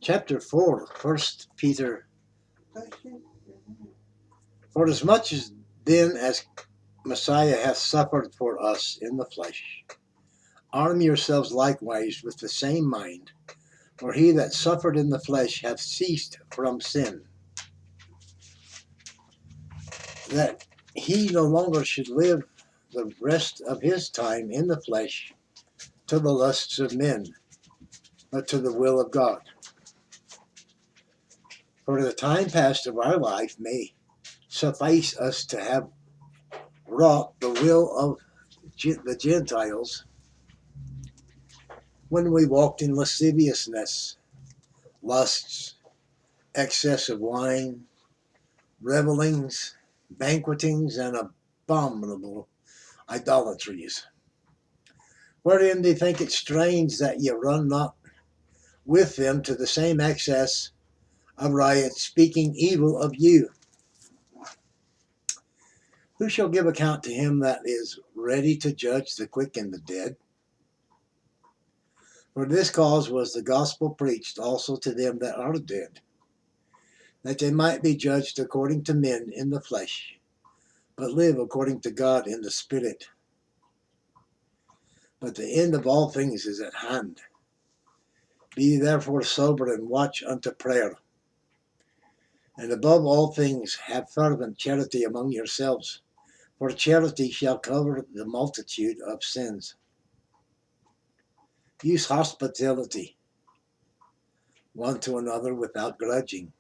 Chapter 4, 1 Peter. For as much as then as Messiah hath suffered for us in the flesh, arm yourselves likewise with the same mind. For he that suffered in the flesh hath ceased from sin, that he no longer should live the rest of his time in the flesh to the lusts of men, but to the will of God. For the time past of our life may suffice us to have wrought the will of the Gentiles when we walked in lasciviousness, lusts, excess of wine, revellings, banquetings, and abominable idolatries, wherein they think it strange that ye run not with them to the same excess of riot, speaking evil of you. Who shall give account to him that is ready to judge the quick and the dead? For this cause was the gospel preached also to them that are dead, that they might be judged according to men in the flesh, but live according to God in the Spirit. But the end of all things is at hand. Be ye therefore sober and watch unto prayer. And above all things have fervent charity among yourselves, for charity shall cover the multitude of sins. Use hospitality one to another without grudging.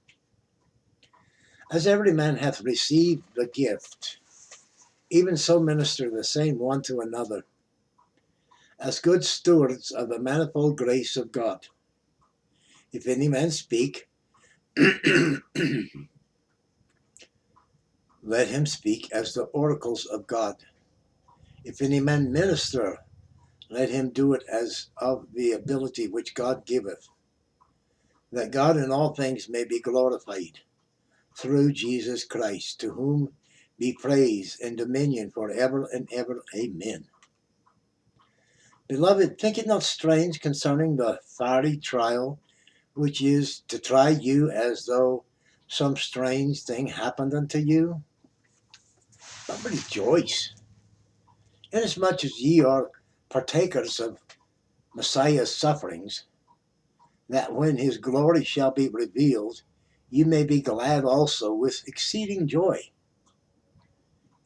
As every man hath received the gift, even so minister the same one to another, as good stewards of the manifold grace of God. If any man speak, let him speak as the oracles of God. If any man minister, let him do it as of the ability which God giveth, that God in all things may be glorified through Jesus Christ, to whom be praise and dominion for ever and ever. Amen. Beloved, think it not strange concerning the fiery trial, which is to try you as though some strange thing happened unto you. But rejoice, inasmuch as ye are partakers of Messiah's sufferings, that when his glory shall be revealed, ye may be glad also with exceeding joy.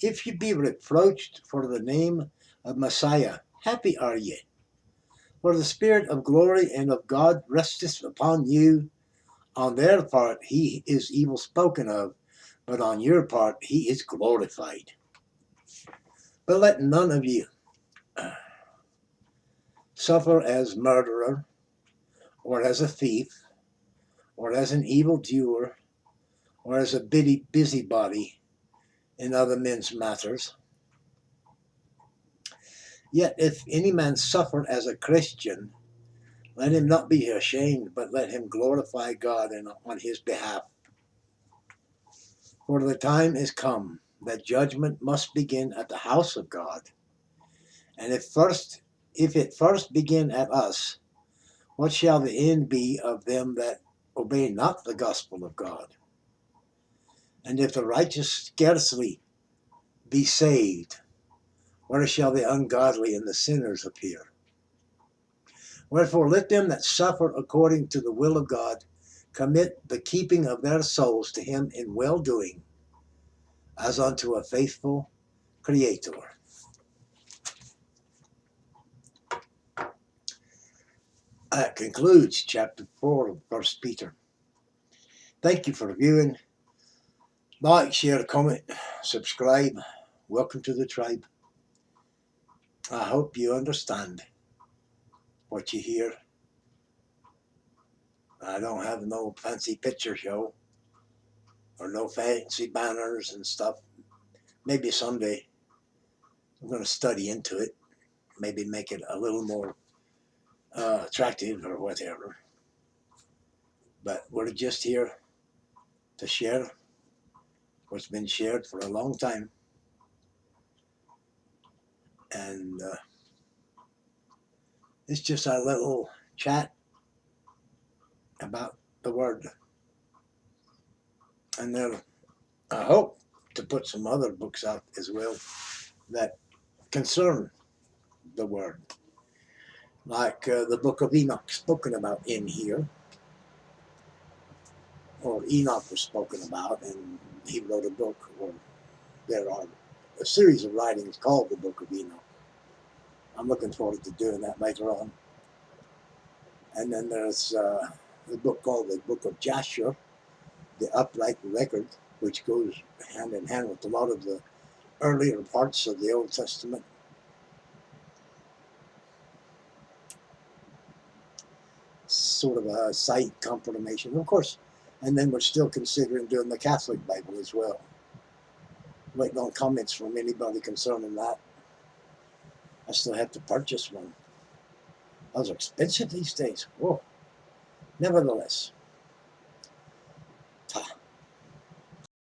If ye be reproached for the name of Messiah, happy are ye, for the Spirit of glory and of God resteth upon you. On their part he is evil spoken of, but on your part he is glorified. But let none of you suffer as murderer, or as a thief, or as an evildoer, or as a busybody in other men's matters. Yet if any man suffer as a Christian, let him not be ashamed, but let him glorify God on his behalf. For the time is come that judgment must begin at the house of God. And if it first begin at us, what shall the end be of them that obey not the gospel of God? And if the righteous scarcely be saved, where shall the ungodly and the sinners appear? Wherefore let them that suffer according to the will of God commit the keeping of their souls to him in well-doing, as unto a faithful Creator. That concludes chapter 4 of 1 Peter. Thank you for viewing. Like, share, comment, subscribe. Welcome to the tribe. I hope you understand what you hear. I don't have no fancy picture show or no fancy banners and stuff. Maybe someday I'm going to study into it. Maybe make it a little more attractive or whatever. But we're just here to share what's been shared for a long time. And it's just a little chat about the Word. And then I hope to put some other books out as well that concern the Word. Like the Book of Enoch spoken about in here, or Enoch was spoken about, and he wrote a book, or there are a series of writings called the Book of Enoch. I'm looking forward to doing that later on. And then there's a book called the Book of Jasher, the upright record, which goes hand in hand with a lot of the earlier parts of the Old Testament. Sort of a side confirmation, of course. And then we're still considering doing the Catholic Bible as well. Waiting on comments from anybody concerning that. I still have to purchase one. Those are expensive these days. Whoa. Nevertheless,